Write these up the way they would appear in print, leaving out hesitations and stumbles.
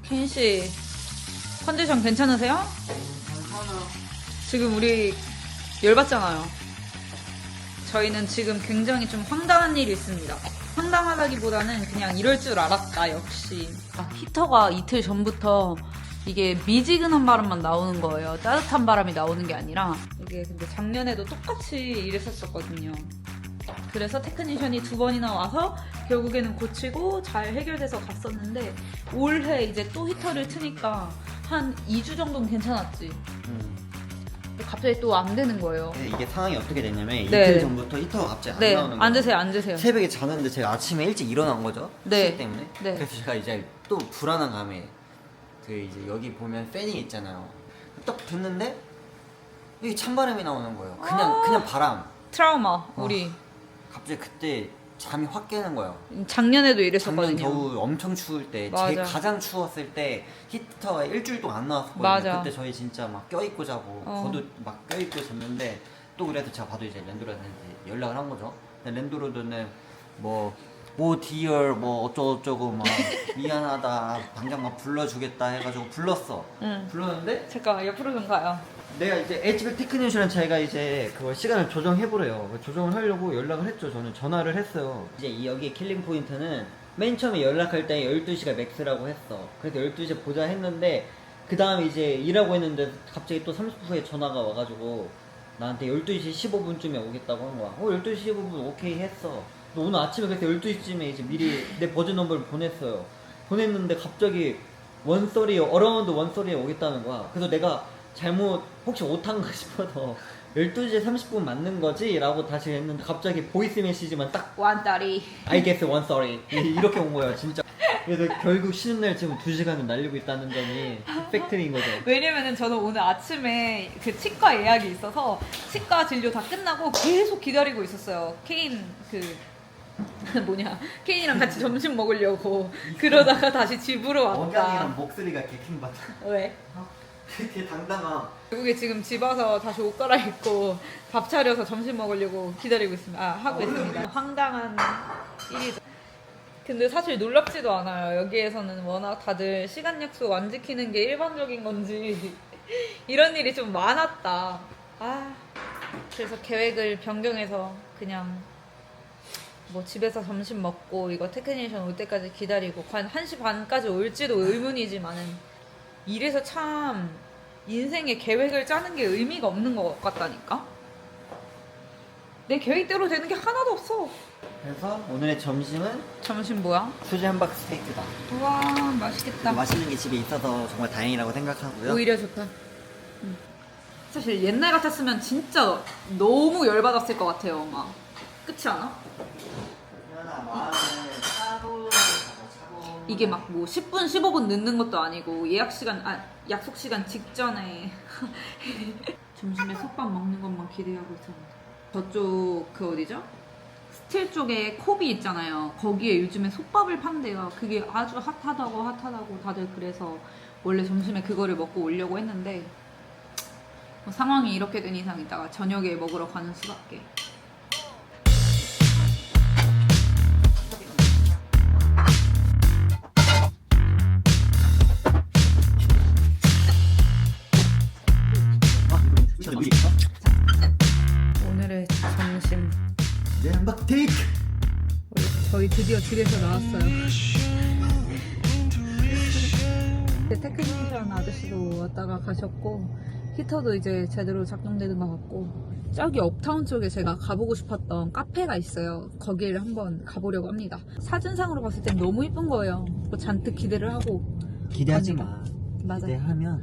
케인 씨 컨디션 괜찮으세요? 지금 우리 열받잖아요. 저희는 지금 굉장히 좀 황당한 일이 있습니다. 황당하다기보다는 그냥 이럴 줄 알았다 역시. 히터가 이틀 전부터 이게 미지근한 바람만 나오는 거예요. 따뜻한 바람이 나오는 게 아니라. 이게 근데 작년에도 똑같이 이랬었거든요. 그래서 테크니션이 2번이나 와서 결국에는 고치고 잘 해결돼서 갔었는데, 올해 이제 또 히터를 트니까 한 2주 정도는 괜찮았지. 근데 갑자기 또 안 되는 거예요. 이게 상황이 어떻게 됐냐면 네. 이틀 전부터 히터가 갑자기 안 네, 나오는 거예요. 앉으세요. 새벽에 자는데 제가 아침에 일찍 일어난 거죠. 네. 시기 때문에. 네. 그래서 제가 이제 또 불안한 감에 그 이제 여기 보면 팬이 있잖아요. 딱 듣는데 이게 찬바람이 나오는 거예요. 그냥 바람. 트라우마 우리. 갑자기 그때 잠이 확 깨는 거예요. 작년에도 작년 이랬었거든요. 겨울 엄청 추울 때, 맞아. 제 가장 추웠을 때 히터가 일주일 동안 안 나왔었거든요. 맞아. 그때 저희 진짜 막 껴입고 자고 저도 막 껴입고 잤는데, 또 그래서 제가 봐도 이제 랜드로드한테 연락을 한 거죠. 근데 랜드로드는 디얼 어쩌고저쩌고 막 미안하다 당장 막 불러주겠다 해가지고 불렀어. 불렀는데 잠깐 옆으로 좀 가요. 내가 이제 H백 테크니션은 자기가 이제 그걸 시간을 조정해보래요. 조정을 하려고 연락을 했죠. 저는 전화를 했어요. 이제 여기 킬링 포인트는 맨 처음에 연락할 때 12시가 맥스라고 했어. 그래서 12시에 보자 했는데, 그 다음에 이제 일하고 있는데 갑자기 또 30분 후에 전화가 와가지고 나한테 12시 15분쯤에 오겠다고 한 거야. 12시 15분 오케이 했어. 오늘 아침에 그때 12시쯤에 이제 미리 내 버전 넘버를 보냈어요. 보냈는데 갑자기 어라운드 130에 오겠다는 거야. 그래서 내가 잘못 혹시 오탄가 싶어서 12시 30분 맞는 거지? 라고 다시 했는데 갑자기 보이스 메시지만 딱 원다리. I guess 130 이렇게 온 거예요 진짜. 그래서 결국 쉬는 날 지금 2시간을 날리고 있다는 점이 팩트인 거죠. 왜냐면은 저는 오늘 아침에 그 치과 예약이 있어서 치과 진료 다 끝나고 계속 기다리고 있었어요. 케인 케인이랑 같이 점심 먹으려고. 그러다가 다시 집으로 원장이랑 왔다. 목소리가 개킹받아. 왜? 되게 당당함. 결국에 지금 집 와서 다시 옷 갈아입고 밥 차려서 점심 먹으려고 기다리고 있습니다. 하고 있습니다. 황당한 일이죠. 근데 사실 놀랍지도 않아요. 여기에서는 워낙 다들 시간 약속 안 지키는 게 일반적인 건지 이런 일이 좀 많았다. 그래서 계획을 변경해서 그냥 집에서 점심 먹고 이거 테크니션 올 때까지 기다리고 1시 반까지 올지도 의문이지만은, 이래서 참 인생에 계획을 짜는 게 의미가 없는 것 같다니까? 내 계획대로 되는 게 하나도 없어. 그래서 오늘의 점심은 점심 뭐야? 수제 함박 스테이크다. 우와, 맛있겠다. 맛있는 게 집에 있어서 정말 다행이라고 생각하고요. 오히려 좋다. 사실 옛날 같았으면 진짜 너무 열받았을 것 같아요, 막. 그렇지 않아? 이게 막 10분, 15분 늦는 것도 아니고 약속 시간 직전에 점심에 솥밥 먹는 것만 기대하고 있었는데, 저쪽 어디죠? 스틸 쪽에 콥이 있잖아요. 거기에 요즘에 솥밥을 판대요. 그게 아주 핫하다고 다들 그래서 원래 점심에 그거를 먹고 오려고 했는데, 상황이 이렇게 된 이상 이따가 저녁에 먹으러 가는 수밖에. 오늘의 점심 네, 함박 테이크! 저희 드디어 집에서 나왔어요. 테크니션 아저씨도 왔다가 가셨고, 히터도 이제 제대로 작동되는 것 같고, 저기 업타운 쪽에 제가 가보고 싶었던 카페가 있어요. 거기를 한번 가보려고 합니다. 사진상으로 봤을 땐 너무 이쁜 거예요. 잔뜩 기대를 하고. 기대하지 갑니다. 마. 맞아. 기대하면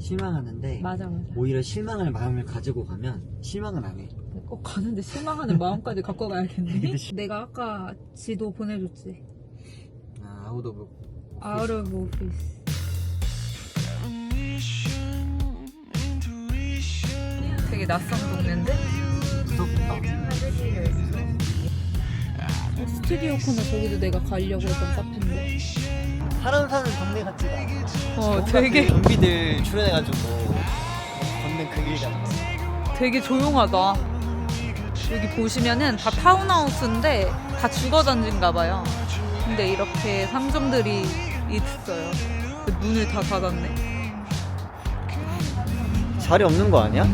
실망하는데, 맞아. 오히려 실망할 마음을 가지고 가면 실망은 안 해. 꼭 가는데 실망하는 마음까지 갖고 가야겠네. 내가 아까 지도 보내줬지. 아웃 오브 Out of office. 되게 낯선 동네인데? 무섭다. 스튜디오 코너 저기도 내가 가려고 했던 카페인데. 사람 사는 동네 같지가 않아. 되게 좀비들 출연해가지고 걷는 그 길이잖아. 되게 조용하다. 여기 보시면은 다 타운하우스인데 다 주거단지인가 봐요. 근데 이렇게 상점들이 있어요. 문을 다 닫았네. 자리 없는 거 아니야?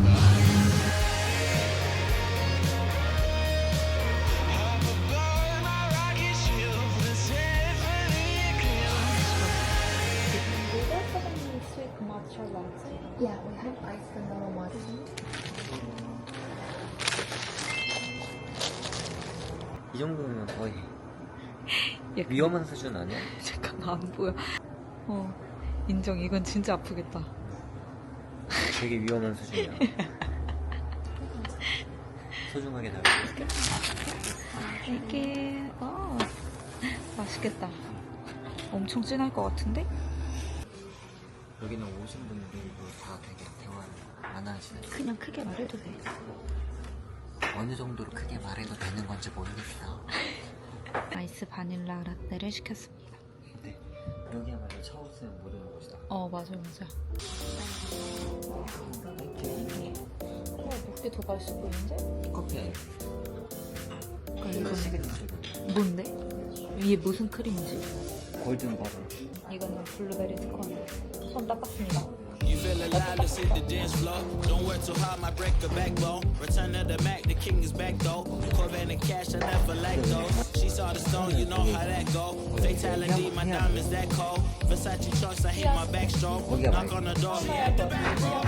Yeah, we have ice vanilla matcha. 이 정도면 거의 예, 위험한 수준 아니야? 잠깐만 안 보여. 인정. 이건 진짜 아프겠다. 되게 위험한 수준이야. 소중하게 다뤄줄게. 이게 맛있겠다. 엄청 진할 것 같은데? 여기는 오신 분들도 다 되게 대화 안 하시는. 그냥 크게 말해도 돼. 어느 정도로 크게 말해도 되는 건지 모르겠어요. 아이스 바닐라 라떼를 시켰습니다. 네. 여기야말로 차 없으면 모르는 곳이다. 맞아. 몇개 더 맛있어 보이는데? 커피 이건 시그니처. 뭔데? 위에 무슨 크림이지? 골든 버터. 이거는 블루베리 스콘. 손 닦았습니다. You feel alive, let's hit the dance floor. Don't work too hard, might break a backbone. Return of the Mac, the king is back though. Corvette and cash, I never let go. She saw the stone, you know how that go. Fatality, my diamonds that cold. Versace trunks, I hate my backstroke. Knock on the door, he at the back door.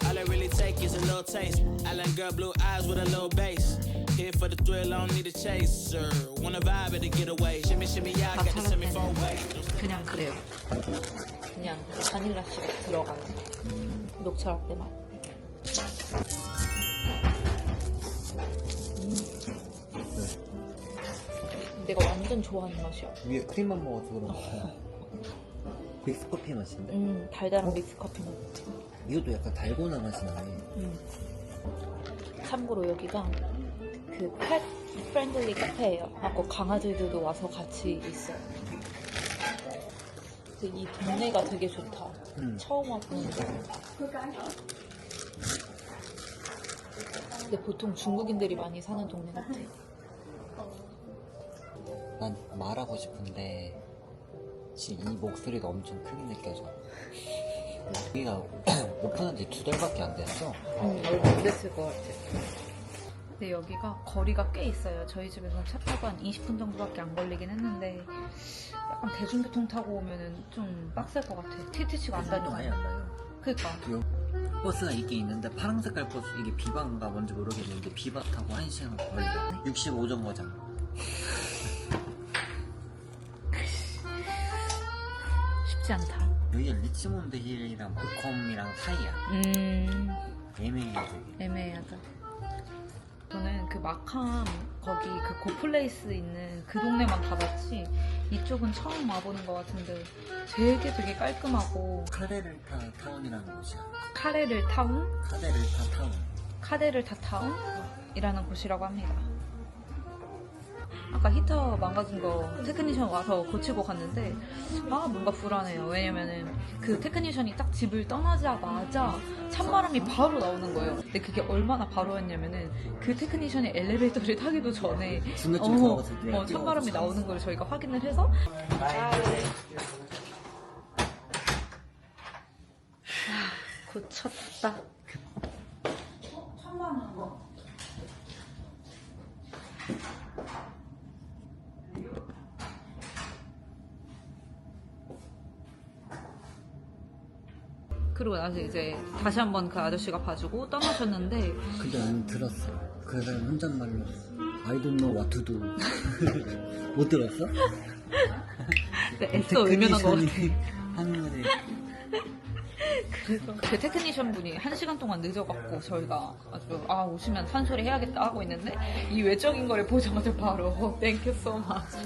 All I really take is a little taste. Island girl, blue eyes with a little bass. Here for the thrill, I don't need a chaser. Wanna vibe at a getaway. Shimmy, shimmy, yeah, I got the semi four way. 그냥 그래요. 그냥 바닐라 씨 들어가요. 녹차 라떼 맛. 내가 완전 좋아하는 맛이야. 위에 크림만 먹어서 그런가 봐요. 믹스커피 맛인데? 달달한 믹스 커피 맛. 이것도 약간 달고나 맛이 나네. 참고로 여기가 그 펫 프렌들리 카페예요. 하고 강아지들도 와서 같이 있어요. 근데 이 동네가 되게 좋다. 처음 와보는데. 근데 보통 중국인들이 많이 사는 동네 같아. 난 말하고 싶은데 지금 이 목소리가 엄청 크게 느껴져. 여기가 오픈한 지 2달밖에 안 됐어. 얼마 안 됐을 것 같아. 근데 여기가 거리가 꽤 있어요. 저희 집에서 차 타고 한 20분 정도밖에 안 걸리긴 했는데 약간 대중교통 타고 오면은 좀 빡셀 것 같아. TTC가 안 다니고. 아예 안 나요. 그니까. 버스가 있긴 있는데 파란 색깔 버스, 이게 비바인가 뭔지 모르겠는데 비바 타고 1시간 걸려. 65정거장. 쉽지 않다. 여기가 리치몬드 힐이랑 보컴이랑 사이야. 애매해 되게. 애매하다. 저는 그 마캄 거기 그 고플레이스 있는 그 동네만 가봤지 이쪽은 처음 와보는 것 같은데 되게 깔끔하고. 카데르타 타운이라는 곳이야. 카레를 타운? 카데르타 타운. 카데르타 타운이라는 곳이라고 합니다. 아까 히터 망가진 거 테크니션 와서 고치고 갔는데 뭔가 불안해요. 왜냐면은 그 테크니션이 딱 집을 떠나자마자 찬바람이 바로 나오는 거예요. 근데 그게 얼마나 바로였냐면은 그 테크니션이 엘리베이터를 타기도 전에 중간쯤 들어갔을 때 찬바람이 나오는 걸 저희가 확인을 해서 고쳤다. 그리고 나서 이제 다시 한번 그 아저씨가 봐주고 떠나셨는데 근데 나는 들었어. 그 사람 혼잣말로 I don't know what to do. 못 들었어? 애써 의면한 것 같아. 하는 거지. 그래서 그 테크니션 분이 1시간 동안 늦어갖고 저희가 아주 오시면 산소리 해야겠다 하고 있는데 이 외적인 거를 보자마자 바로 Thank you so much.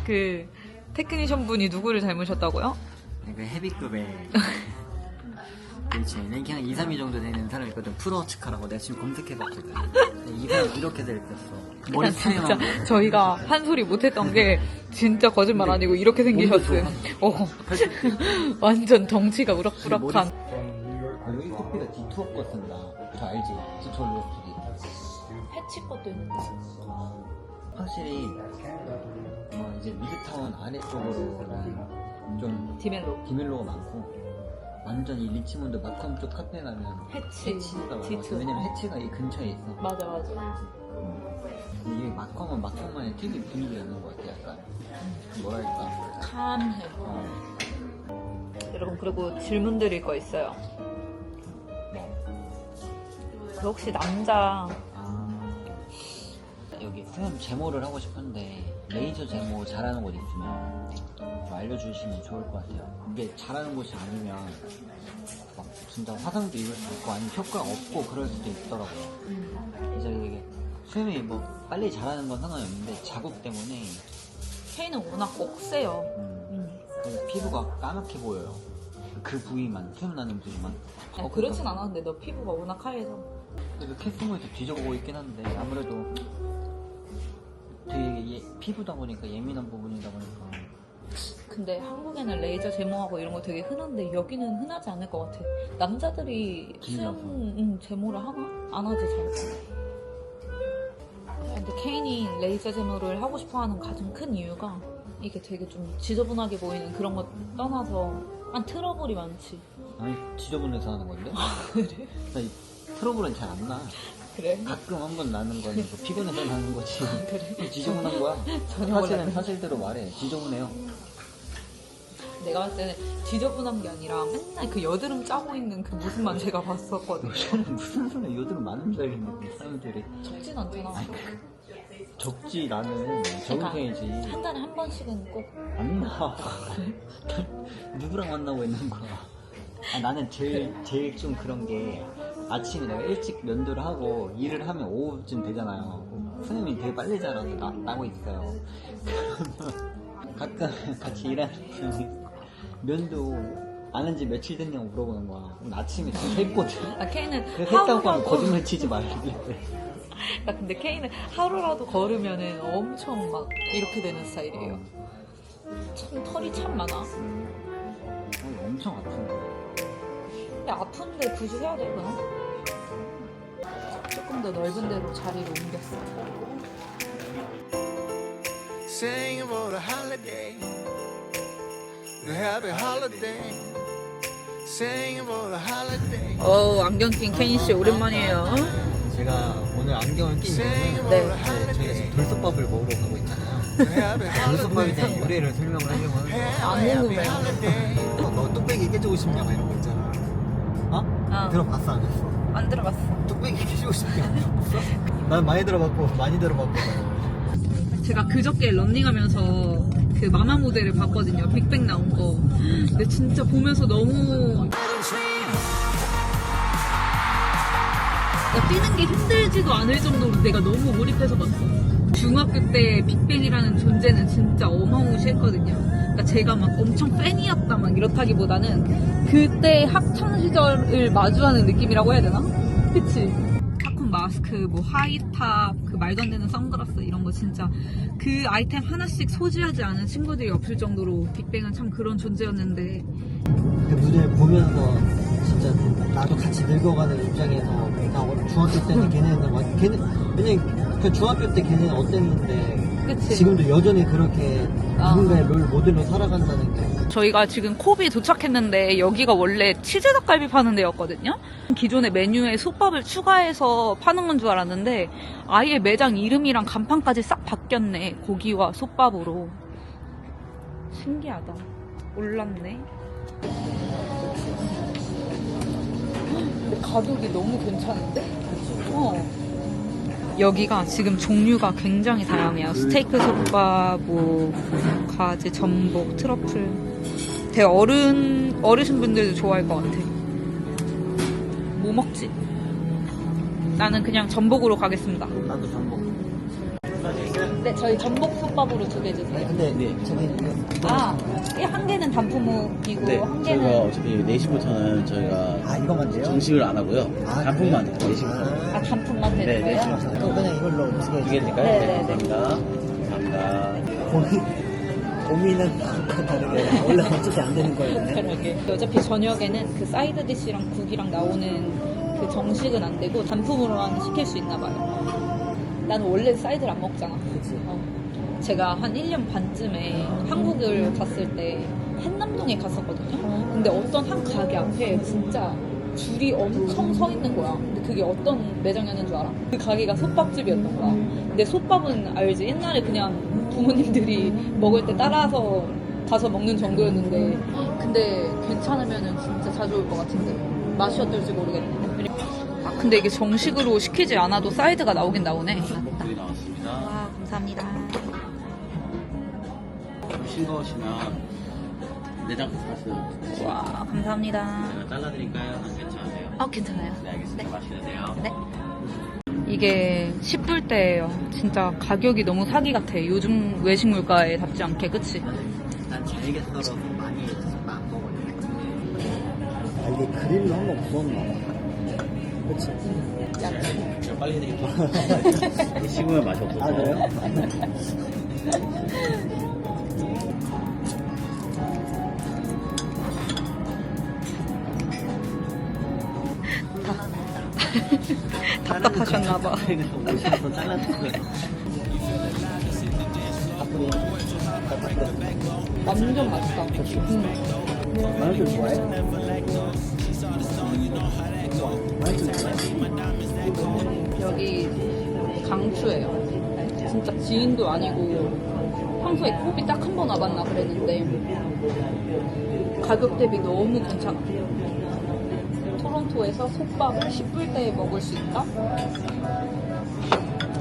그 테크니션 분이 누구를 닮으셨다고요? 그 헤비급의 그렇지. 그냥 2, 3일 정도 되는 사람이 있거든. 프로츠카라고 내가 지금 검색해봤거든. 이 사람 이렇게 생겼어. 머리 진짜 스타일만. 저희가 한 소리 못했던 게 진짜 거짓말 아니고 이렇게 생기셨음. 완전 덩치가 우락부락한. 여기 커피가 디투어 거 쓴다. 저 알지? 디투어 로스트기. 패치 것도 있는데. 확실히 이제 미드타운 아래쪽으로는 좀 디멜로. 디멜로가 많고 완전 이 리치몬드 마컴 쪽 카페 가면 해치가 많아. D2. 왜냐면 해치가 이 근처에 있어. 맞아. 근데 이게 마컴은 마컴만의 특이 분위기가 있는 것 같아. 약간 뭐랄까. 캄해. 여러분 그리고 질문 드릴 거 있어요. 그 혹시 남자 여기 수염 제모를 하고 싶은데 레이저 제모 잘하는 곳 있으면 좀 알려주시면 좋을 것 같아요. 이게 잘하는 곳이 아니면 막 진짜 화상도 입을 수 있고 아니면 효과가 없고 그럴 수도 있더라고요. 이제 이게 수염이 뭐 빨리 자라는 건 상관없는데 자국 때문에 케이는 워낙 꼭 세요. 그래서 피부가 까맣게 보여요. 그 부위만, 수염 나는 부위만. 아니, 그렇진 않았는데 너 피부가 워낙 하얘서. 그래서 캐스모에서 뒤져보고 있긴 한데 아무래도 되게 피부다 보니까 예민한 부분이다 보니까. 근데 한국에는 레이저 제모하고 이런 거 되게 흔한데 여기는 흔하지 않을 것 같아. 남자들이 길러서. 수염 제모를 하나? 안 하지 잘. 근데 케인이 레이저 제모를 하고 싶어하는 가장 큰 이유가 이게 되게 좀 지저분하게 보이는 그런 거 떠나서 트러블이 많지. 아니 지저분해서 하는 건데? 그래? 나 이 트러블은 잘 안 나. 그래? 가끔 한 번 나는 거는 그 피곤해서 나는 거지. 그래? 지저분한 거야. 전혀 사실은 몰랐네. 사실대로 말해. 지저분해요. 내가 봤을 때는 지저분한 게 아니라 맨날 그 여드름 짜고 있는 그 모습만 제가 봤었거든. 무슨 소리야. 요즘 많은 줄 알겠는데 사람들이. 적진 않잖아. 적지 나는 적은 편이지. 한 달에 한 번씩은 꼭. 안 나. 누구랑 만나고 있는 거야. 나는 제일 좀 그런 게 아침에 내가 일찍 면도를 하고 일을 하면 오후쯤 되잖아요. 선생님이 되게 빨리 자라서 나고 있어요. 그러면 가끔 같이 일하는 분이 면도 안 한 지 며칠 됐냐고 물어보는 거야. 그럼 아침에 다 했거든. 케이는 그래서 했다고 하면 거짓말 치지 말래. 근데 케이는 하루라도 걸으면은 엄청 막 이렇게 되는 스타일이에요. 참 털이 참 많아. 엄청 아픈데. 근데 아픈데 굳이 해야 되구나. 조금 더 넓은 데로 자리를 옮겼어. Sing about a holiday, a happy holiday. Sing about a holiday. 안경 낀 케인 씨 오랜만이에요. 제가 오늘 안경을 낀 이유는 네. 저희가 지금 돌솥밥을 먹으러 가고 있잖아요. 돌솥밥에 대한 유래를 설명을 하려고 하는데 안 궁금해. 너 뚝배기 깨주고 싶냐 막 이런 거 있잖아. 어. 들어봤어 안 했어? 안 들어갔어. 뚝배기 깨주고 싶냐 없어? 난 많이 들어봤고 제가 그저께 런닝하면서 그 마마 모델을 봤거든요. 빅뱅 나온 거. 근데 진짜 보면서 너무 뛰는 게 힘들지도 않을 정도로 내가 너무 몰입해서 봤어. 중학교 때 빅뱅이라는 존재는 진짜 어마무시했거든요. 그러니까 제가 막 엄청 팬이었다 막 이렇다기보다는 그때 학창 시절을 마주하는 느낌이라고 해야 되나? 그치? 팝콘 마스크, 뭐 하이탑, 그 말도 안 되는 선글라스 이런 거 진짜 그 아이템 하나씩 소지하지 않은 친구들이 없을 정도로 빅뱅은 참 그런 존재였는데 그 무대를 보면서 진짜 나도 같이 늙어가는 입장에서 나 중학교 때는 걔네는 왜냐면 그 중학교 때 걔네는 어땠는데 그치? 지금도 여전히 그렇게 누군가의 롤 모델로 살아간다는 게 저희가 지금 코비 도착했는데 여기가 원래 치즈 닭갈비 파는 데였거든요. 기존의 메뉴에 솥밥을 추가해서 파는 건 줄 알았는데 아예 매장 이름이랑 간판까지 싹 바뀌었네. 고기와 솥밥으로. 신기하다. 몰랐네. 근데 가격이 너무 괜찮은데? 여기가 지금 종류가 굉장히 다양해요. 스테이크 솥밥, 뭐 가지, 전복, 트러플. 되게 어르신분들도 좋아할 것 같아. 뭐 먹지? 나는 그냥 전복으로 가겠습니다. 나도 전복. 네, 저희 전복 솥밥으로 2개 주세요. 근데 저기 한 개는 단품이고 네, 한 저희가 개는 어차피 4시부터는 저희가 이거만 돼요? 정식을 안 하고요. 아, 단품만 해요, 4시부터. 단품만 되는 네, 거예요? 그거 그냥 이걸로 음식에 2개 드릴까요? 네, 네, 네, 감사합니다. 고민은 다르게 원래 어차피 안 되는 거였네. 그러게. 어차피 저녁에는 그 사이드 디시랑 국이랑 나오는 그 정식은 안 되고 단품으로만 시킬 수 있나 봐요. 나는 원래 사이드를 안 먹잖아. 그치. 제가 한 1년 반쯤에 한국을 갔을 때 한남동에 갔었거든요. 근데 어떤 한 가게 앞에 진짜 줄이 엄청 서 있는 거야. 근데 그게 어떤 매장이었는 줄 알아? 그 가게가 솥밥집이었던 거야. 근데 솥밥은 알지? 옛날에 그냥 부모님들이 먹을 때 따라서 가서 먹는 정도였는데, 근데 괜찮으면 진짜 자주 올 것 같은데 맛이 어떨지 모르겠네. 아 근데 이게 정식으로 시키지 않아도 사이드가 나오긴 나오네. 여기 나왔습니다. 와 감사합니다. 싱거우시면 내장 카스 와 감사합니다. 제가 잘라드릴까요? 안 괜찮으세요? 아 괜찮아요. 네, 알겠습니다. 맛있게 드세요. 네. 이게 10불대예요. 진짜 가격이 너무 사기 같아. 요즘 외식 물가에 답지 않게, 그치? 난 잘게 썰어서 많이 안 먹어요. 아, 이게 그릴로 한번 구웠나 봐. 그치? 제가 빨리 해드릴게요. 식으면 맛이 없어서. 아, 그래요? 답답하셨나봐. 오셔서 잘라주세요. 앞으로 완전 맛있다. 마늘 좋아해? 마늘 좋아해? 여기 강추예요. 진짜 지인도 아니고 평소에 컵이 딱 한 번 와봤나 그랬는데 가격 대비 너무 괜찮아. 토론토에서 솥밥을 10불대에 먹을 수 있다?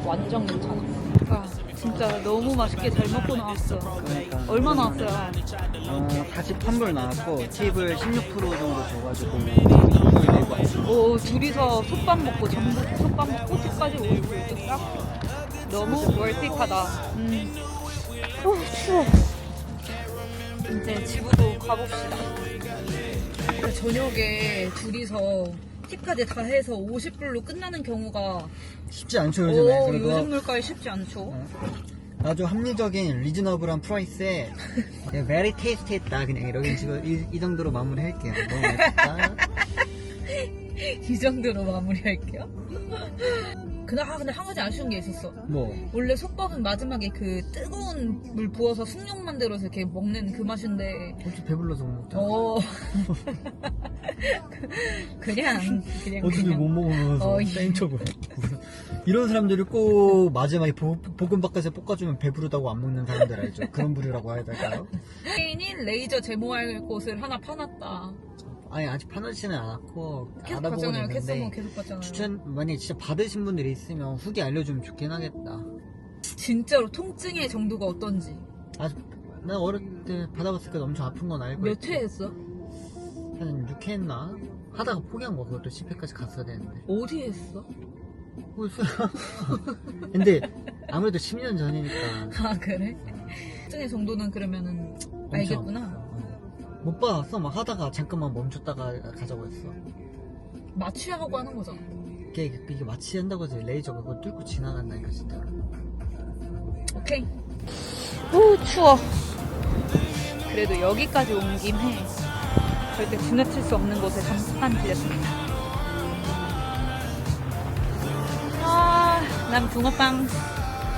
완전 괜찮아. 아, 진짜 너무 맛있게 잘 먹고 나왔어. 그러니까. 얼마 나왔어요? 43불 나왔고 팁을 16% 정도 줘가지고 2불 내고 왔어요. 오, 둘이서 솥밥 먹고 전부 솥밥 먹고 팁까지 오고 있었다? 너무 월틱하다. 추워. 이제 집으로 가봅시다. 저녁에 둘이서 팁까지 다 해서 50불로 끝나는 경우가 쉽지 않죠 요즘에. 그리고 요즘 물가에 쉽지 않죠. 아주 합리적인 리즈너블한 프라이스에 very tasty 했다. 그냥 이렇게 지금 이 정도로 마무리할게요. 너무 맛있다. 이 정도로 마무리할게요. 근데 한 가지 아쉬운 게 있었어. 뭐 원래 솥밥은 마지막에 그 뜨거운 물 부어서 숙육 만들어서 이렇게 먹는 그 맛인데 어차피 배불러서 못 먹잖아. 그냥 어차피 못 먹으면서 어, 땡쳐고 이런 사람들이 꼭 마지막에 볶음밥까지 볶아주면 배부르다고 안 먹는 사람들 알죠? 그런 부류라고 해야 될까요? 케인이 레이저 제모할 곳을 하나 파놨다. 아니 아직 파놓지는 않았고 계속 알아보고 봤잖아요. 있는데 캐스터몬 계속 봤잖아요. 추천 만약에 진짜 받으신 분들이 있으면 후기 알려주면 좋긴 하겠다. 진짜로 통증의 정도가 어떤지. 나 어릴 때 받아봤을 때 엄청 아픈 건 알고 몇 회 했어? 한 6회 했나? 하다가 포기한 거 그것도 10회까지 갔어야 되는데 어디 했어? 근데 아무래도 10년 전이니까 아 그래? 통증의 정도는 그러면은 알겠구나. 못 받았어. 막 하다가 잠깐만 멈췄다가 가자고 했어. 마취하고 하는 거잖아. 이게 마취한다고 해서 레이저 그거 뚫고 지나간다니까 진짜. 오케이. 오 추워. 그래도 여기까지 온 김에 절대 지나칠 수 없는 곳에 잠깐 들렸습니다. 난 붕어빵.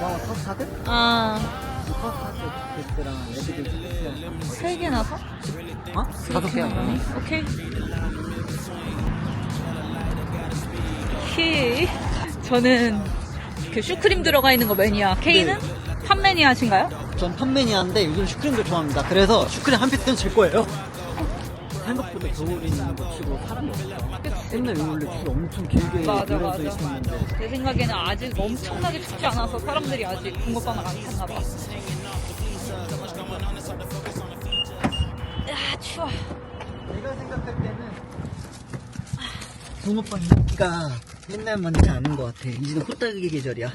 와 커스타드? 커스타드 비스랑 레드빌 비스 3개나 사? 어? 5개야. 오케이. 히. 저는 그 슈크림 들어가 있는 거 매니아. K는 판 매니아신가요? 전 판매니아인데 요즘 슈크림도 좋아합니다. 그래서 슈크림 한 피스는 줄 거예요. 생각보다 겨울에 있는 거 치고 사람이 없어. 옛날에 원래 줄 엄청 길게 맞아. 늘어서 있었는데 내 생각에는 아직 엄청나게 춥지 않아서 사람들이 아직 붕어빵을 안 샀나 봐. 야 추워. 내가 생각할 때는 붕어빵 인기가 옛날만치 않은 것 같아. 이제는 호떡의 계절이야.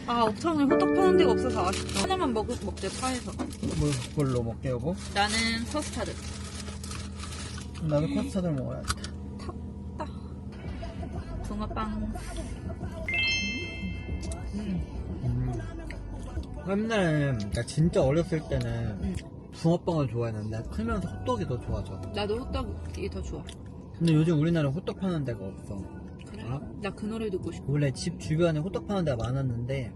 아 옥천에 호떡 파는 데가 없어서 아쉽다. 하나만 먹자 차에서. 뭘로 먹게 여보? 나는 커스타드. 나도 커스터드를 먹어야겠다. 탔다. 붕어빵. 옛날에 나 진짜 어렸을 때는 붕어빵을 좋아했는데 크면서 호떡이 더 좋아져. 나도 호떡이 더 좋아. 근데 요즘 우리나라에 호떡 파는 데가 없어. 그래? 알아? 나 그 노래 듣고 싶어. 원래 집 주변에 호떡 파는 데가 많았는데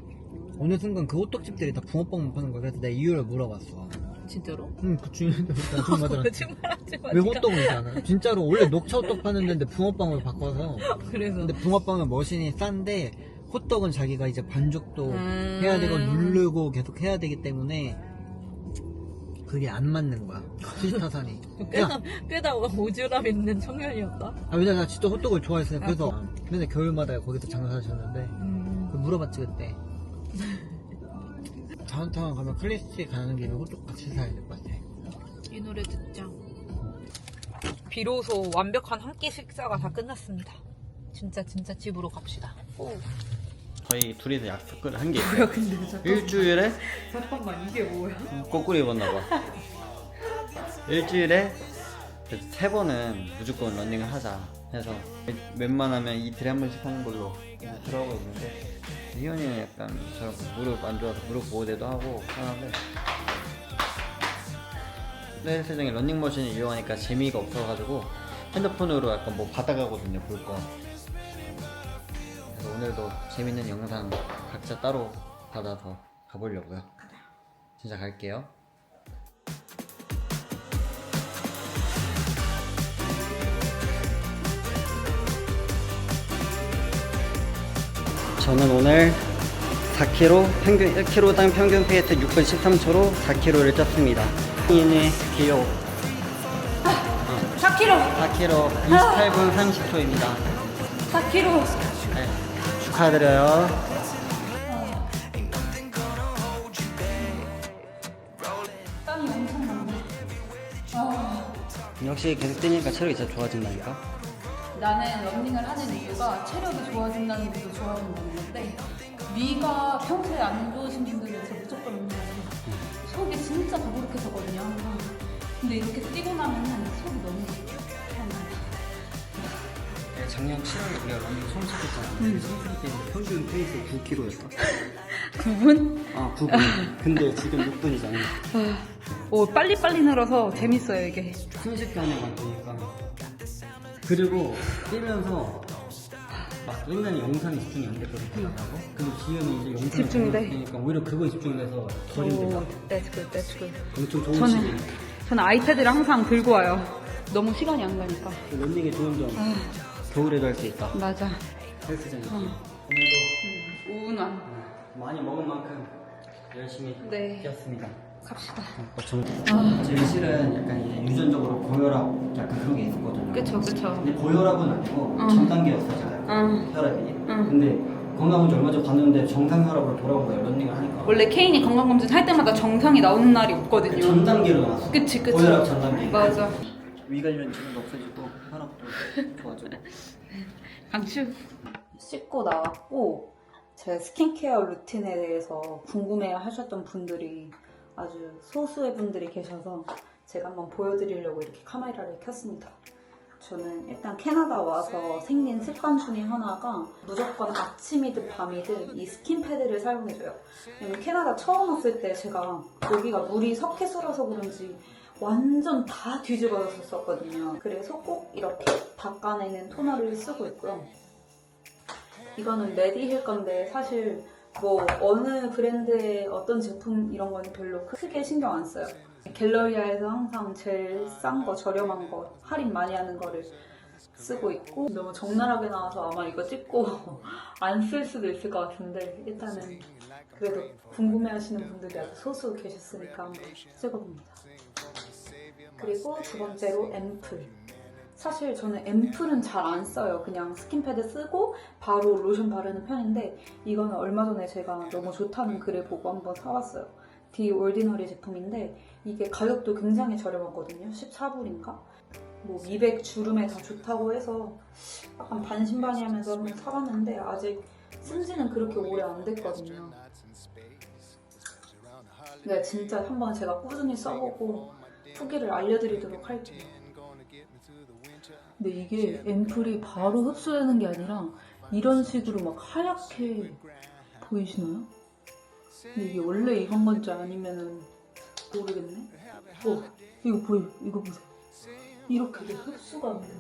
어느 순간 그 호떡집들이 다 붕어빵만 파는 거야. 그래서 내가 이유를 물어봤어. 진짜로? 그 중요한데 나중마다 거짓말하지 마. 왜 호떡을 사나? 진짜로 원래 녹차 호떡 파는 데인데 붕어빵으로 바꿔서. 그래서. 근데 붕어빵은 머신이 싼데 호떡은 자기가 이제 반죽도 해야 되고 누르고 계속 해야 되기 때문에 그게 안 맞는 거야. 시타산이. 꽤다 오지랖 있는 청년이었다. 왜냐면 나 진짜 호떡을 좋아했어요. 그래서 맨날 겨울마다 거기서 장사하셨는데 물어봤지 그때. 다운타운 가면 클래식 가는 길에 호떡 같이 사야 될 것 같아. 이 노래 듣자. 비로소 완벽한 한 끼 식사가 다 끝났습니다. 진짜 집으로 갑시다. 오. 저희 둘이서 약속을 한 게 있어요. 일주일에 잠깐만 이게 뭐야? 거꾸로 입었나 봐. 일주일에 3번은 무조건 러닝을 하자 해서 웬만하면 이틀에 한 번씩 하는 걸로 들어가고 있는데 희연이는 약간 저랑 무릎 안 좋아서 무릎 보호대도 하고 하는데 헬스장에 러닝머신을 이용하니까 재미가 없어가지고 핸드폰으로 약간 뭐 받아가거든요, 볼 거. 그래서 오늘도 재밌는 영상 각자 따로 받아서 가보려고요. 진짜 갈게요. 저는 오늘 4km, 평균 1km당 평균 페이스 6분 13초로 4km를 쪘습니다. 이는 기록 4kg! 4km 28분 30초입니다. 4kg! 네, 축하드려요. 땀이 엄청 나네. 역시 계속 뛰니까 체력이 진짜 좋아진다니까. 나는 러닝을 하는 이유가 체력이 좋아진다는 것도 좋아진다는 건데 위가 평소에 안 좋으신 분들은 진짜 무조건 러닝하세요. 속이 진짜 더부룩해서거든요 항상. 근데 이렇게 뛰고 나면은 속이 너무 편해요. 작년 7월에 우리가 러닝 처음 시작했잖아. 처음 때 평균 페이스 9km였어. 9분? 아 9분. 근데 지금 6분이잖아. 오 빨리 늘어서 재밌어요 이게. 순식간에 만드니까. 그리고 뛰면서 막 옛날에 영상에 집중이 안 됐거든, 생각하고. 근데 지금은 이제 영상에 집중돼. 되니까 오히려 그거에 집중돼서 덜 힘들다. That's good. 엄청 좋은 시기. 저는 아이패드를 항상 들고 와요. 너무 시간이 안 가니까. 런닝의 좋은 점. 겨울에도 할 수 있다. 맞아. 헬스장에서. 오늘도 우운한. 많이 먹은 만큼 열심히 네. 뛰었습니다. 갑시다. 제일 실은 약간 이제 유전적으로 고혈압 약간 그런 게 있었거든요. 그쵸. 근데 고혈압은 아니고 전 단계였어 제가. 혈압이. 근데 건강검진 얼마 전 갔는데 정상 혈압으로 돌아온 거예요. 런닝을 하니까. 원래 케인이 건강검진 할 때마다 정상이 나오는 날이 없거든요. 전 단계로 나왔어. 그치. 고혈압 전 단계. 맞아. 위 관련 질환도 없어지고 혈압도 좋아지고. 강추. 씻고 나왔고 제 스킨케어 루틴에 대해서 궁금해 하셨던 분들이 아주 소수의 분들이 계셔서 제가 한번 보여드리려고 이렇게 카메라를 켰습니다. 저는 일단 캐나다 와서 생긴 습관 중에 하나가 무조건 아침이든 밤이든 이 스킨패드를 사용해줘요. 왜냐면 캐나다 처음 왔을 때 제가 여기가 물이 석회수라서 그런지 완전 다 뒤집어졌었거든요. 그래서 꼭 이렇게 닦아내는 토너를 쓰고 있고요. 이거는 메디힐 건데 사실 뭐 어느 브랜드의 어떤 제품 이런 건 별로 크게 신경 안 써요. 갤러리아에서 항상 제일 싼 거, 저렴한 거, 할인 많이 하는 거를 쓰고 있고 너무 적나라하게 나와서 아마 이거 찍고 안 쓸 수도 있을 것 같은데 일단은 그래도 궁금해하시는 분들이 아주 소수 계셨으니까 한번 찍어봅니다. 그리고 두 번째로 앰플. 사실 저는 앰플은 잘 안 써요. 그냥 스킨패드 쓰고 바로 로션 바르는 편인데 이거는 얼마 전에 제가 너무 좋다는 글을 보고 한번 사왔어요. 디 올디너리 제품인데 이게 가격도 굉장히 저렴하거든요. 14불인가? 뭐 미백 주름에 다 좋다고 해서 약간 반신반의하면서 한번 사봤는데 아직 쓴지는 그렇게 오래 안 됐거든요. 네, 진짜 한번 제가 꾸준히 써보고 후기를 알려드리도록 할게요. 근데 이게 앰플이 바로 흡수되는 게 아니라 이런 식으로 막 하얗게 보이시나요? 근데 이게 원래 이런 건지 아니면은 모르겠네. 이거 보여? 이거 보세요. 이렇게 흡수가 안 되고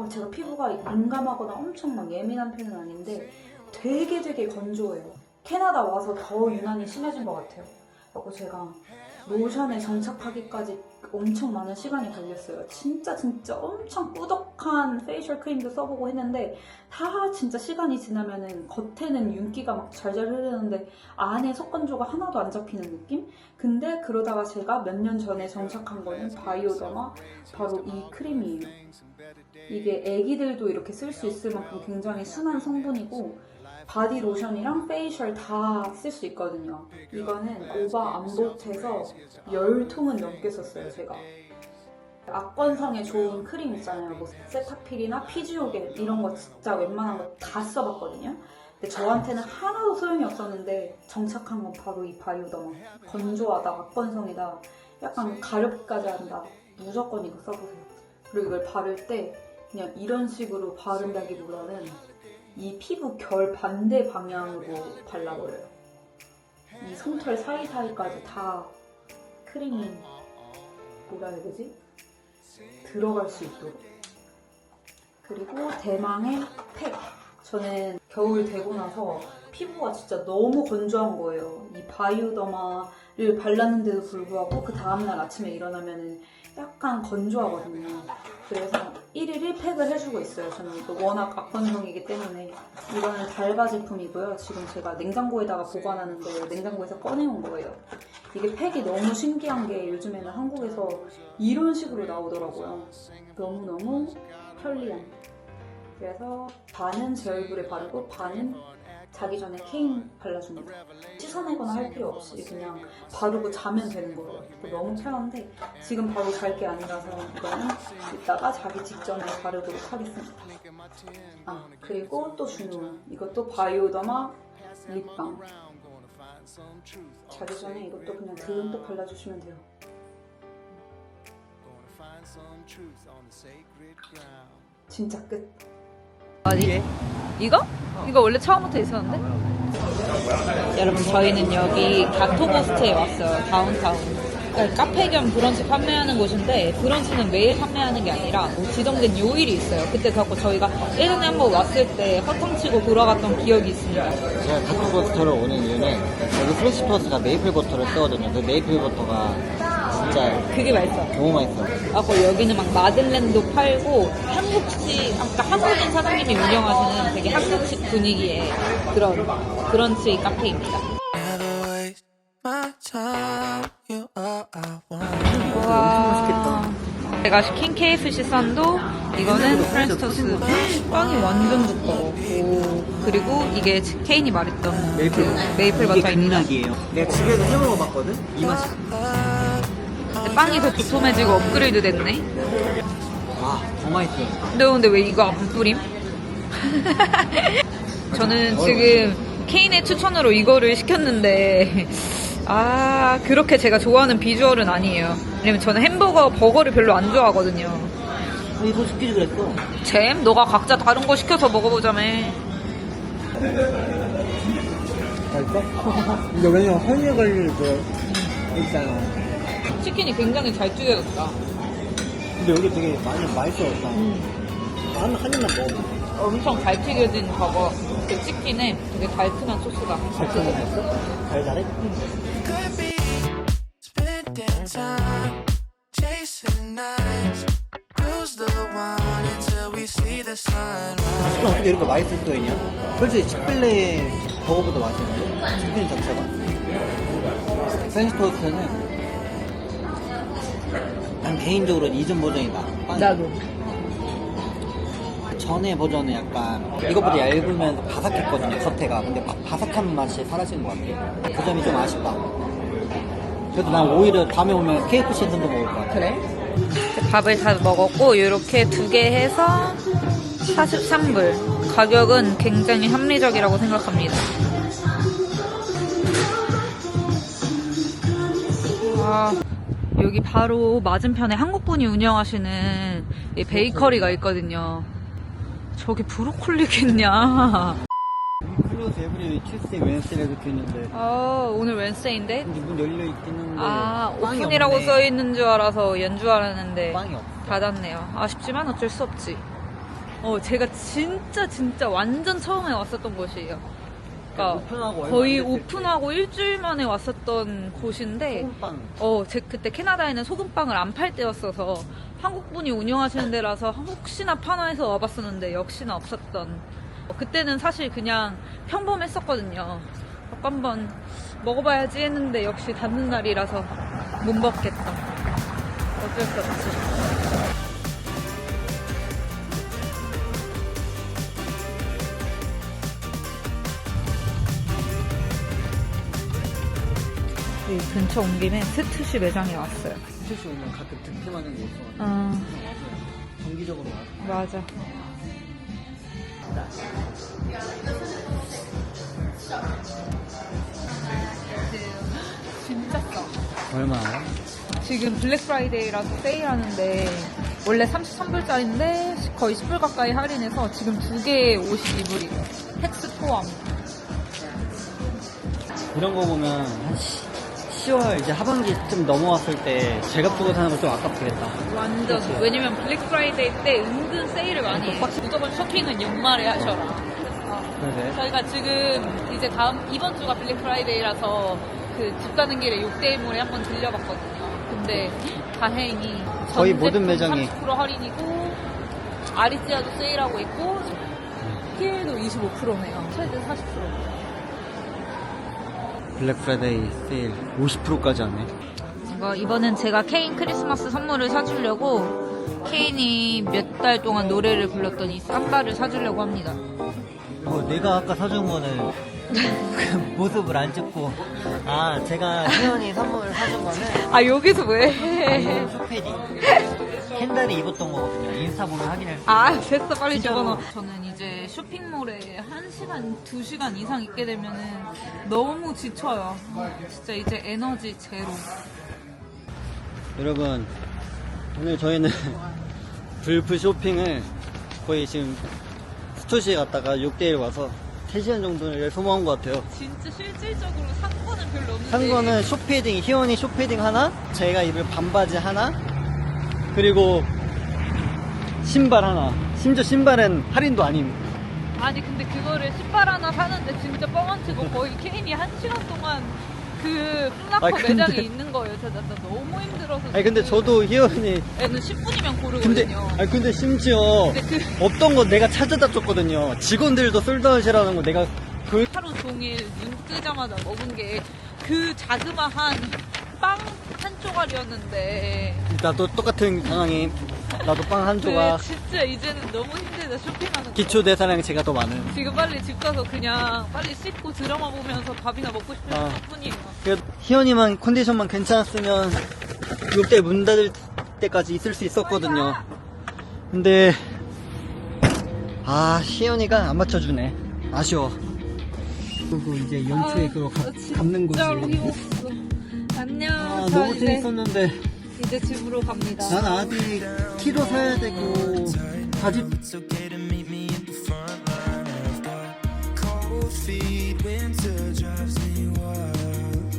제가 피부가 민감하거나 엄청 막 예민한 편은 아닌데 되게 건조해요. 캐나다 와서 더 유난히 심해진 것 같아요. 그리고 제가 로션에 정착하기까지 엄청 많은 시간이 걸렸어요. 진짜 엄청 꾸덕한 페이셜 크림도 써보고 했는데 다 진짜 시간이 지나면은 겉에는 윤기가 막 잘잘 흐르는데 안에 속건조가 하나도 안 잡히는 느낌? 근데 그러다가 제가 몇 년 전에 정착한 거는 바이오더마 바로 이 크림이에요. 이게 애기들도 이렇게 쓸 수 있을 만큼 굉장히 순한 성분이고 바디 로션이랑 페이셜 다 쓸 수 있거든요. 이거는 오바 안 보태서 10통은 넘게 썼어요, 제가. 악건성에 좋은 크림 있잖아요. 뭐 세타필이나 피지오겔 이런 거 진짜 웬만한 거 다 써봤거든요. 근데 저한테는 하나도 소용이 없었는데 정착한 건 바로 이 바이오더마. 건조하다, 악건성이다, 약간 가렵기까지 한다. 무조건 이거 써보세요. 그리고 이걸 바를 때 그냥 이런 식으로 바른다기보다는 이 피부 결 반대 방향으로 발라버려요. 이 솜털 사이사이까지 다 크림이 뭐라 해야 되지? 들어갈 수 있도록. 그리고 대망의 팩. 저는 겨울 되고 나서 피부가 진짜 너무 건조한 거예요. 이 바이오더마를 발랐는데도 불구하고 그 다음날 아침에 일어나면 약간 건조하거든요. 그래서 1일 1팩을 해주고 있어요. 저는 또 워낙 악건성이기 때문에. 이거는 달바 제품이고요. 지금 제가 냉장고에다가 보관하는데 냉장고에서 꺼내온 거예요. 이게 팩이 너무 신기한 게 요즘에는 한국에서 이런 식으로 나오더라고요. 너무너무 편리한. 그래서 반은 제 얼굴에 바르고 반은 자기 전에 케인 발라줍니다. 씻어내거나 할 필요 없이 그냥 바르고 자면 되는 거예요. 너무 편한데 지금 바로 잘 게 아니라서 이거는 이따가 자기 직전에 바르도록 하겠습니다. 그리고 또 중요한 이것도 바이오더마 립밤. 자기 전에 이것도 그냥 듬뿍 발라주시면 돼요. 진짜 끝. 어디? 이거? 이거 원래 처음부터 있었는데? 여러분 저희는 여기 가토고스트에 왔어요. 다운타운. 그러니까 카페 겸 브런치 판매하는 곳인데 브런치는 매일 판매하는 게 아니라 뭐 지정된 요일이 있어요. 그때 갖고 저희가 예전에 한번 왔을 때 허탕치고 돌아갔던 기억이 있습니다. 제가 가토버터를 오는 이유는 여기 프레시버스가 메이플 버터를 쓰거든요. 그 메이플 버터가 진짜 그게 맛있어. 너무 맛있어요. 하고 여기는 막 마들렌도 팔고 한국식, 아까 한국인 사장님이 운영하시는 되게 한국식 분위기의 그런 브런치 카페입니다. Never waste my time. You are I want. 와, 제가 시킨 KFC 썬도 이거는 프렌치 토스트. 빵이 완전 두꺼워. 오, 그리고 이게 케인이 말했던 메이플 버터입니다. 내가 집에서 해먹어봤거든? 이 맛이. 빵이 더 도톰해지고 업그레이드 됐네. 와, 더 맛있어요. 근데 왜 이거 안 뿌림? 저는 지금 케인의 추천으로 이거를 시켰는데 그렇게 제가 좋아하는 비주얼은 아니에요. 왜냐면 저는 햄버거, 버거를 별로 안 좋아하거든요. 이거 시키지 그랬어. 잼? 너가 각자 다른 거 시켜서 먹어보자며. 맛있어? 근데 왜냐면 허니에 걸릴 그 있잖아. 치킨이 굉장히 잘 튀겨졌다. 근데 여기 되게 많이 맛있어졌다. 한 입만 먹어봐. 엄청 잘 튀겨진 버거. 그 치킨에 되게 달큰한 소스가. 잘 튀겨졌어? 달달해? Could be spending time chasing nights. Cruise the one until we see the sunrise. 치킨 어떻게 이렇게 맛있을 수 있냐? 솔직히 치필레 버거보다 맛있는데? 치킨 자체가. 프렌치 토스트는 난 개인적으로 이전 버전이 나아. 나도. 전에 버전은 약간 이것보다 얇으면서 바삭했거든요, 겉에가. 근데 바삭한 맛이 사라진 것 같아요. 그 점이 좀 아쉽다. 그래도 난 오히려 다음에 오면 KFC 생선도 먹을 것 같아. 그래? 밥을 다 먹었고 이렇게 2개 해서 43불. 가격은 굉장히 합리적이라고 생각합니다. 여기 바로 맞은편에 한국분이 운영하시는 이 베이커리가 있거든요. 저게 브로콜리겠냐. 클로즈 에브리 튜스데이 웬스데이 이렇게 있는데 오늘 웬스데이인데? 근데 문 열려 있긴 한데 빵이 오픈이라고 없네. 써있는 줄 알아서 연 줄 알았는데 빵이 없어. 닫았네요. 아쉽지만 어쩔 수 없지. 제가 진짜 완전 처음에 왔었던 곳이에요. 그러니까 오픈하고 얼마 거의 안 됐을 오픈하고 일주일 만에 왔었던 곳인데 소금빵. 그때 캐나다에는 소금빵을 안 팔 때였어서 한국 분이 운영하시는 데라서 혹시나 파나 해서 와봤었는데 역시나 없었던. 그때는 사실 그냥 평범했었거든요. 한번 먹어봐야지 했는데 역시 닫는 날이라서 못 먹겠다. 어쩔 수 없지. 이 근처 온 김에 스투시 매장에 왔어요. 스시 오면 가끔 득템하는 게 있어. 아, 정기적으로 와. 맞아. 진짜 싸. 얼마야? 지금 블랙 프라이데이라서 세일하는데 원래 33불짜리인데 거의 10불 가까이 할인해서 지금 2개에 52불이에요. 텍스 포함. 이런 거 보면 한 10월 이제 하반기 좀 넘어왔을 때 제값 주고 사는 거 좀 아깝겠다. 완전. 그치? 왜냐면 블랙 프라이데이 때 은근 세일을 많이 해요. 무조건 쇼핑은 연말에 하셔라. 그래? 저희가 지금 이제 이번 주가 블랙 프라이데이라서 그 집 가는 길에 롯데몰에 한번 들려봤거든요. 근데 다행히 거의 전 모든 제품 매장이 30% 할인이고 아리찌아도 세일하고 있고 PL도 25%네요. 최대 40%. 블랙 프라이데이 세일 50%까지 하네. 이번엔 제가 케인 크리스마스 선물을 사주려고 케인이 몇 달 동안 노래를 불렀던 이 삼바를 사주려고 합니다. 내가 아까 사준 거는 그 모습을 안 찍고 제가 희연이 선물 사준 거는 아 여기서 왜? 이건 쇼패딩 캔달이 입었던 거거든요. 인스타 보면 확인할 수 아 됐어 빨리 진짜로. 집어넣어. 저는 이제 쇼핑몰에 1시간 2시간 이상 있게 되면은 너무 지쳐요. 진짜 이제 에너지 제로. 여러분 오늘 저희는 불프 쇼핑을 거의 지금 스토시에 갔다가 6대1 와서 3시간 정도를 소모한 것 같아요. 진짜 실질적으로 산 거는 별로 없는데 산 거는 쇼패딩, 희원이 쇼패딩 하나, 제가 입을 반바지 하나, 그리고 신발 하나. 심지어 신발은 할인도 아님. 아니 근데 그거를 신발 하나 사는데 진짜 뻥안 치고 거의 케인이 1시간 동안 그 플라커 근데- 매장에 있는 거예요. 진짜 나 너무 힘들어서. 아니 근데 지금. 저도 희원이 애는 10분이면 고르거든요. 근데 심지어 근데 없던 거 내가 찾아다 줬거든요. 직원들도 솔드아웃이라는 거 내가 하루 종일 눈 뜨자마자 먹은 게 그 자그마한 빵 한 조각이었는데 나도 똑같은 상황이 나도 빵 한 조각. 진짜 이제는 너무 힘들다 쇼핑하는 거. 기초 대사량이 제가 더 많은. 지금 빨리 집 가서 그냥 빨리 씻고 드라마 보면서 밥이나 먹고 싶을 뿐이에요. 그래도 희연이만 컨디션만 괜찮았으면 6대 문 닫을 때까지 있을 수 있었거든요. 근데 희연이가 안 맞춰주네. 아쉬워. 그리고 이제 연초에 그거 갚는 거지. 진짜로 힘없어. 안녕. 저 너무 이제- 재밌었는데 이제 집으로 갑니다. 난 아직 키도 사야 되고 바지 It's okay to meet me at the front line of the cold feet. Winter drives me wild.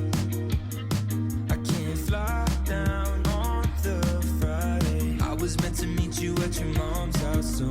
I can't fly down on the Friday. I was meant to meet you at your mom's house, so